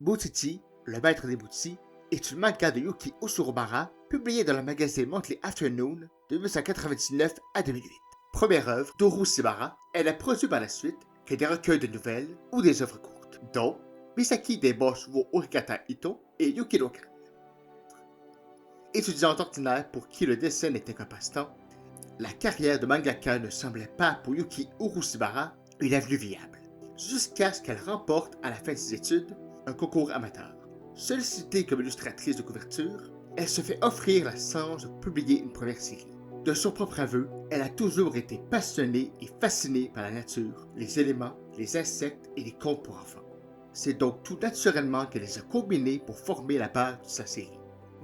Bouchichi, le maître des Bouchi, est une manga de Yuki Usurubara, publiée dans le magazine Monthly Afternoon de 1999 à 2008. Première œuvre d'Oru Shibara, elle a produit par la suite que des recueils de nouvelles ou des œuvres courtes, dont Misaki Deboshi wo Orikata Ito et Yuki no Kami. Étudiante ordinaire pour qui le dessin n'était qu'un passe-temps, la carrière de mangaka ne semblait pas pour Yuki Urushibara une avenue viable, jusqu'à ce qu'elle remporte à la fin de ses études un concours amateur. Sollicitée comme illustratrice de couverture, elle se fait offrir la chance de publier une première série. De son propre aveu, elle a toujours été passionnée et fascinée par la nature, les éléments, les insectes et les contes pour enfants. C'est donc tout naturellement qu'elle les a combinés pour former la base de sa série.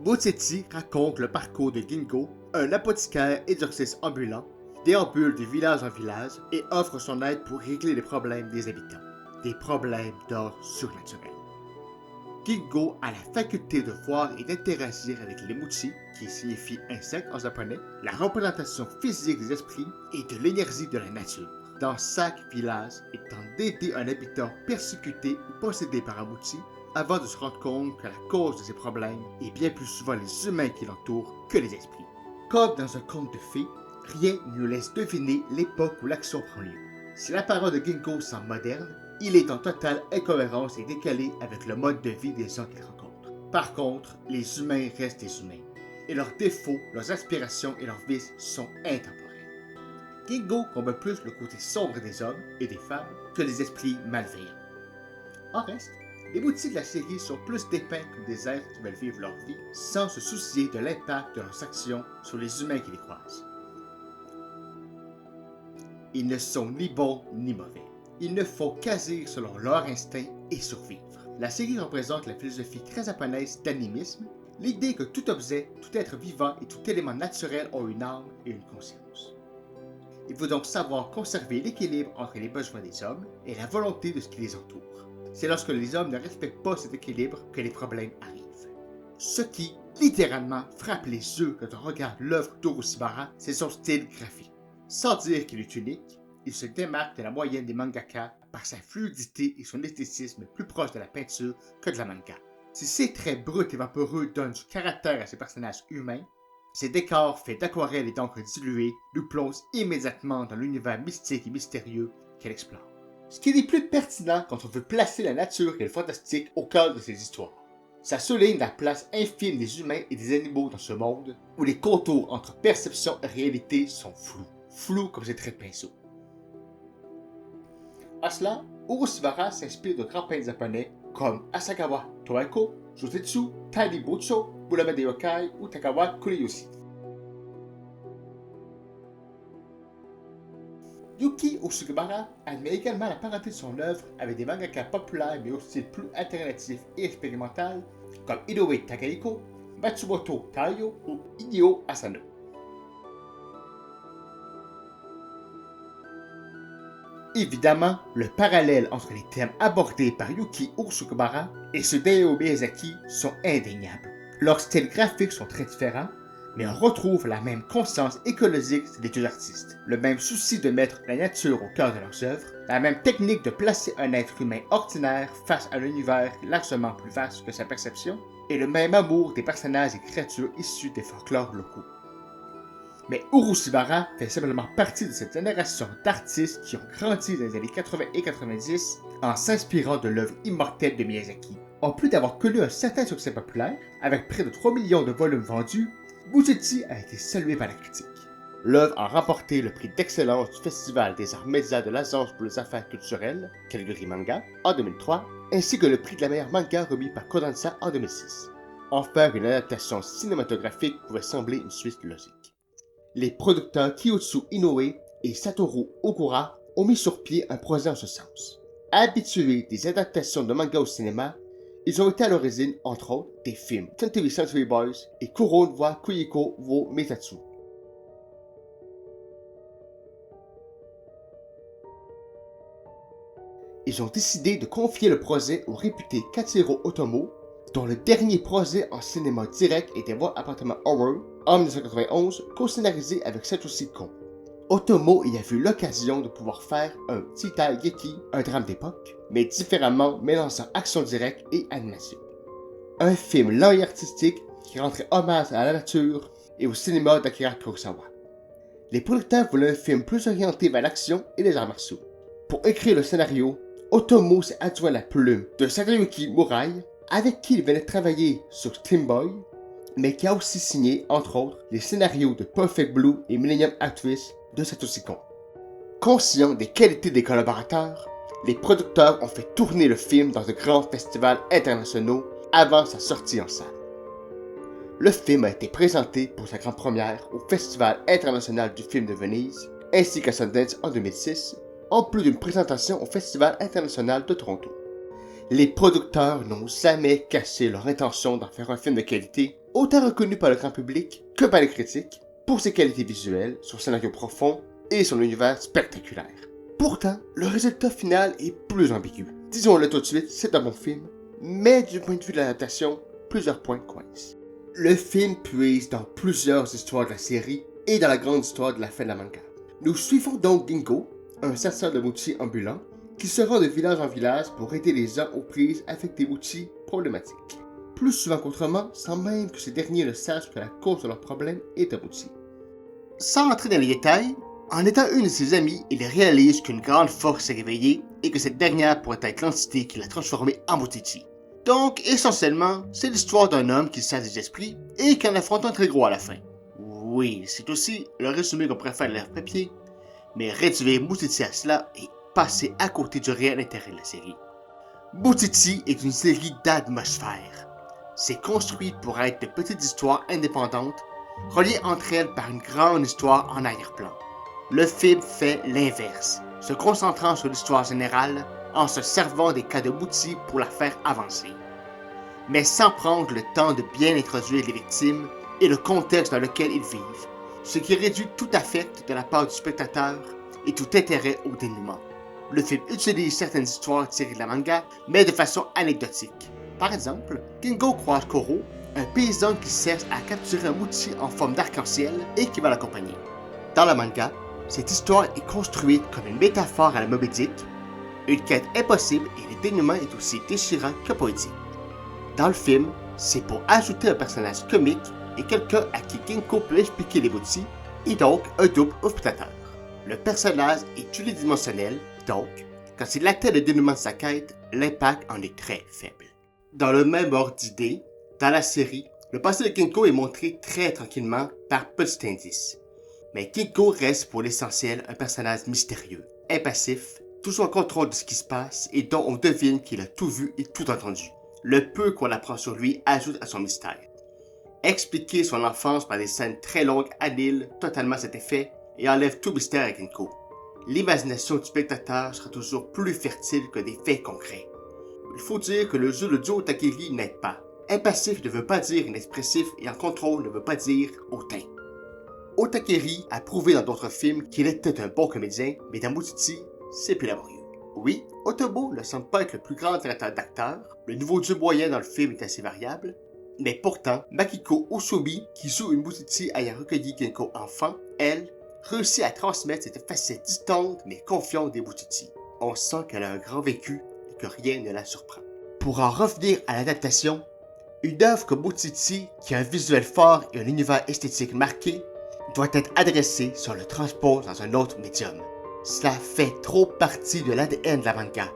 Bouchichi raconte le parcours de Gingo, un apothicaire exorciste ambulant, déambule de village en village et offre son aide pour régler les problèmes des habitants, des problèmes d'ordre surnaturel. Gingo a la faculté de voir et d'interagir avec les Muchi, qui signifie insectes en japonais, la représentation physique des esprits et de l'énergie de la nature. Dans chaque village, il tente d'aider un habitant persécuté ou possédé par un Muchi, avant de se rendre compte que la cause de ses problèmes est bien plus souvent les humains qui l'entourent que les esprits. Comme dans un conte de fées, rien ne nous laisse deviner l'époque où l'action prend lieu. Si l'apparence de Gingo semble moderne, il est en totale incohérence et décalé avec le mode de vie des gens qu'il rencontre. Par contre, les humains restent des humains, et leurs défauts, leurs aspirations et leurs vices sont intemporels. Gingo combat plus le côté sombre des hommes et des femmes que les esprits malveillants. En reste, les Muchi de la série sont plus dépeints comme des êtres qui veulent vivre leur vie sans se soucier de l'impact de leurs actions sur les humains qui les croisent. Ils ne sont ni bons ni mauvais. Ils ne font qu'agir selon leur instinct et survivre. La série représente la philosophie très japonaise d'animisme, l'idée que tout objet, tout être vivant et tout élément naturel ont une âme et une conscience. Il faut donc savoir conserver l'équilibre entre les besoins des hommes et la volonté de ce qui les entoure. C'est lorsque les hommes ne respectent pas cet équilibre que les problèmes arrivent. Ce qui, littéralement, frappe les yeux quand on regarde l'œuvre d'Urushibara, c'est son style graphique. Sans dire qu'il est unique, il se démarque de la moyenne des mangaka par sa fluidité et son esthétisme plus proche de la peinture que de la manga. Si ses traits bruts et vaporeux donnent du caractère à ses personnages humains, ses décors faits d'aquarelles et d'encre diluée nous plongent immédiatement dans l'univers mystique et mystérieux qu'elle explore. Ce qui est plus pertinent quand on veut placer la nature et le fantastique au cœur de ces histoires. Ça souligne la place infime des humains et des animaux dans ce monde où les contours entre perception et réalité sont flous comme ces traits de pinceau. À cela, Urushibara s'inspire de grands peintres japonais comme Asakawa Toeko, Josetsu, Taibi Bocho, Buramade Yokai ou Takawa Kureyoshi. Yuki Usurubara admet également la parenté de son œuvre avec des mangaka populaires mais au style plus alternatif et expérimental comme Inoue Takahiko, Matsumoto Taiyo ou Hideo Asano. Évidemment, le parallèle entre les thèmes abordés par Yuki Usurubara et ceux d'Hayao Miyazaki sont indéniables. Leurs styles graphiques sont très différents, mais on retrouve la même conscience écologique des deux artistes, le même souci de mettre la nature au cœur de leurs œuvres, la même technique de placer un être humain ordinaire face à un univers largement plus vaste que sa perception, et le même amour des personnages et créatures issus des folklores locaux. Mais Urushibara fait simplement partie de cette génération d'artistes qui ont grandi dans les années 80 et 90 en s'inspirant de l'œuvre immortelle de Miyazaki. En plus d'avoir connu un certain succès populaire, avec près de 3 millions de volumes vendus, Bouchichi a été salué par la critique. L'œuvre a remporté le prix d'excellence du Festival des arts médias de l'Agence pour les affaires culturelles, catégorie manga, en 2003, ainsi que le prix de la meilleure manga remis par Kodansha en 2006. En faire une adaptation cinématographique pouvait sembler une suite logique. Les producteurs Kiyotsu Inoue et Satoru Ogura ont mis sur pied un projet en ce sens. Habitués des adaptations de manga au cinéma, ils ont été à l'origine, entre autres, des films 20th Century Boys et Kuron wa Kuiko wo Meitatsu. Ils ont décidé de confier le projet au réputé Katsuhiro Otomo, dont le dernier projet en cinéma direct était Voir Appartement Horror, en 1991, co-scénarisé avec Satoshi Kon. Otomo y a vu l'occasion de pouvoir faire un petit Taigeki, un drame d'époque, mais différemment mélangeant action directe et animation. Un film lent et artistique qui rendrait hommage à la nature et au cinéma d'Akira Kurosawa. Les producteurs voulaient un film plus orienté vers l'action et les arts martiaux. Pour écrire le scénario, Otomo s'est adjoint la plume de Sadayuki Murai, avec qui il venait travailler sur Steam Boy, mais qui a aussi signé, entre autres, les scénarios de Perfect Blue et Millennium Actress de Satoshi Kon. Conscients des qualités des collaborateurs, les producteurs ont fait tourner le film dans de grands festivals internationaux avant sa sortie en salle. Le film a été présenté pour sa grande première au Festival international du film de Venise, ainsi qu'à Sundance en 2006, en plus d'une présentation au Festival international de Toronto. Les producteurs n'ont jamais caché leur intention d'en faire un film de qualité, autant reconnu par le grand public que par les critiques, pour ses qualités visuelles, son scénario profond et son univers spectaculaire. Pourtant, le résultat final est plus ambigu. Disons-le tout de suite, c'est un bon film, mais du point de vue de l'adaptation, plusieurs points coincent. Le film puise dans plusieurs histoires de la série et dans la grande histoire de la fin de la manga. Nous suivons donc Ginko, un chasseur de mochi ambulant, qui se rend de village en village pour aider les gens aux prises avec des mochi problématiques. Plus souvent qu'autrement, sans même que ces derniers ne sachent que la cause de leurs problèmes est un mochi. Sans entrer dans les détails, en étant une de ses amies, il réalise qu'une grande force s'est réveillée et que cette dernière pourrait être l'entité qui l'a transformé en mochichi. Donc, essentiellement, c'est l'histoire d'un homme qui sert des esprits et qui en affronte un très gros à la fin. Oui, c'est aussi le résumé qu'on pourrait faire de l'air-papier, mais réduire Moutichi à cela et passer à côté du réel intérêt de la série. Moutichi est une série d'atmosphère. C'est construit pour être de petites histoires indépendantes, reliées entre elles par une grande histoire en arrière-plan. Le film fait l'inverse, se concentrant sur l'histoire générale, en se servant des cas de Moutichi pour la faire avancer. Mais sans prendre le temps de bien introduire les victimes et le contexte dans lequel ils vivent, ce qui réduit tout affect de la part du spectateur et tout intérêt au dénouement. Le film utilise certaines histoires tirées de la manga, mais de façon anecdotique. Par exemple, Kingo croise Koro, un paysan qui cherche à capturer un mochi en forme d'arc-en-ciel et qui va l'accompagner. Dans le manga, cette histoire est construite comme une métaphore à la Moby Dick, une quête impossible et le dénouement est aussi déchirant que poétique. Dans le film, c'est pour ajouter un personnage comique et quelqu'un à qui Ginko peut expliquer les mochi, et donc un double au spectateur. Le personnage est unidimensionnel, donc, quand il atteint le dénouement de sa quête, l'impact en est très faible. Dans le même ordre d'idée, dans la série, le passé de Ginko est montré très tranquillement par petits indices. Mais Ginko reste pour l'essentiel un personnage mystérieux, impassif, toujours en contrôle de ce qui se passe et dont on devine qu'il a tout vu et tout entendu. Le peu qu'on apprend sur lui ajoute à son mystère. Expliquer son enfance par des scènes très longues annule totalement cet effet et enlève tout mystère à Ginko. L'imagination du spectateur sera toujours plus fertile que des faits concrets. Il faut dire que le jeu de Joe Takeri n'aide pas. Impassif ne veut pas dire inexpressif et en contrôle ne veut pas dire hautain. Otakeri a prouvé dans d'autres films qu'il était un bon comédien, mais dans Moutichi, c'est plus laborieux. Oui, Otomo ne semble pas être le plus grand directeur d'acteurs, le niveau de jeu moyen dans le film est assez variable, mais pourtant, Makiko Osobi, qui joue une Moutichi ayant recueilli Ginko enfant, elle, réussit à transmettre cette facette distante mais confiante des Moutichi. On sent qu'elle a un grand vécu et que rien ne la surprend. Pour en revenir à l'adaptation, une œuvre comme Moutichi, qui a un visuel fort et un univers esthétique marqué, doit être adressée si on le transpose dans un autre médium. Cela fait trop partie de l'ADN de la manga.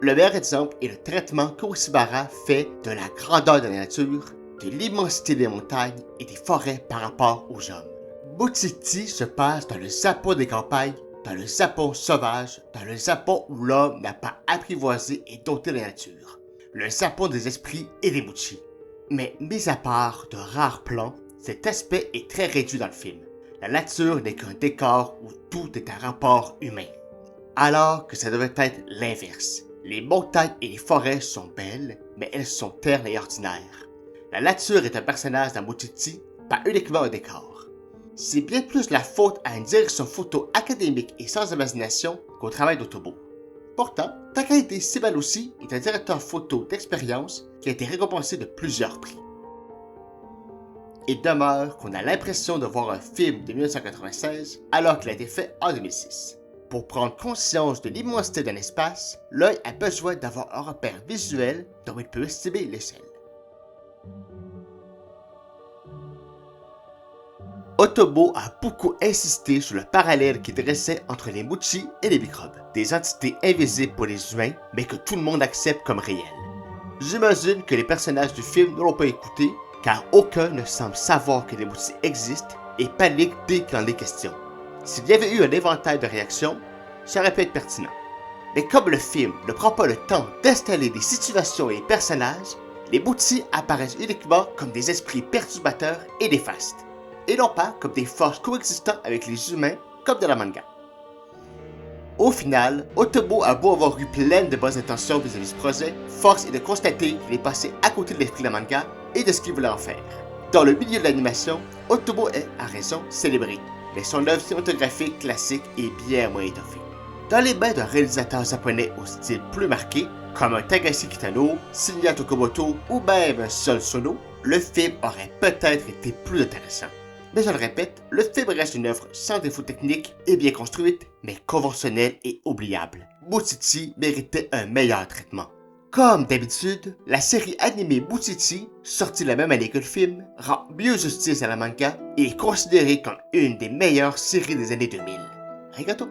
Le meilleur exemple est le traitement qu'Ueshiba fait de la grandeur de la nature, de l'immensité des montagnes et des forêts par rapport aux hommes. Moutichi se passe dans le Japon des campagnes, dans le Japon sauvage, dans le Japon où l'homme n'a pas apprivoisé et dompté la nature. Le Japon des esprits et des mochi. Mais mis à part de rares plans, cet aspect est très réduit dans le film. La nature n'est qu'un décor où tout est un rapport humain. Alors que ça devrait être l'inverse. Les montagnes et les forêts sont belles, mais elles sont ternes et ordinaires. La nature est un personnage dans Moutichi, pas uniquement un décor. C'est bien plus la faute à une direction photo académique et sans imagination qu'au travail d'Otomo. Pourtant, Takahide Shimanushi est un directeur photo d'expérience qui a été récompensé de plusieurs prix. et demeure qu'on a l'impression de voir un film de 1996 alors qu'il a été fait en 2006. Pour prendre conscience de l'immensité d'un espace, l'œil a besoin d'avoir un repère visuel dont il peut estimer l'échelle. Otomo a beaucoup insisté sur le parallèle qu'il dressait entre les Muchi et les microbes, des entités invisibles pour les humains, mais que tout le monde accepte comme réelles. J'imagine que les personnages du film ne l'ont pas écouté, car aucun ne semble savoir que les Muchi existent et panique dès qu'il en est question. S'il y avait eu un éventail de réactions, ça aurait pu être pertinent. Mais comme le film ne prend pas le temps d'installer des situations et des personnages, les Muchi apparaissent uniquement comme des esprits perturbateurs et néfastes, et non pas comme des forces coexistant avec les humains comme dans la manga. Au final, Otomo a beau avoir eu plein de bonnes intentions vis-à-vis du projet, force est de constater qu'il est passé à côté de l'esprit de la manga et de ce qu'il voulait en faire. Dans le milieu de l'animation, Otomo est, à raison, célébré, mais son œuvre cinématographique classique est bien moins étoffée. Dans les mains d'un réalisateur japonais au style plus marqué, comme un Takashi Kitano, Shinya Tokomoto ou même un Sol Sono, le film aurait peut-être été plus intéressant. Mais je le répète, le film reste une œuvre sans défaut technique et bien construite, mais conventionnelle et oubliable. Bouchichi méritait un meilleur traitement. Comme d'habitude, la série animée Bouchichi, sortie la même année que le film, rend mieux justice à la manga et est considérée comme une des meilleures séries des années 2000. Arigato!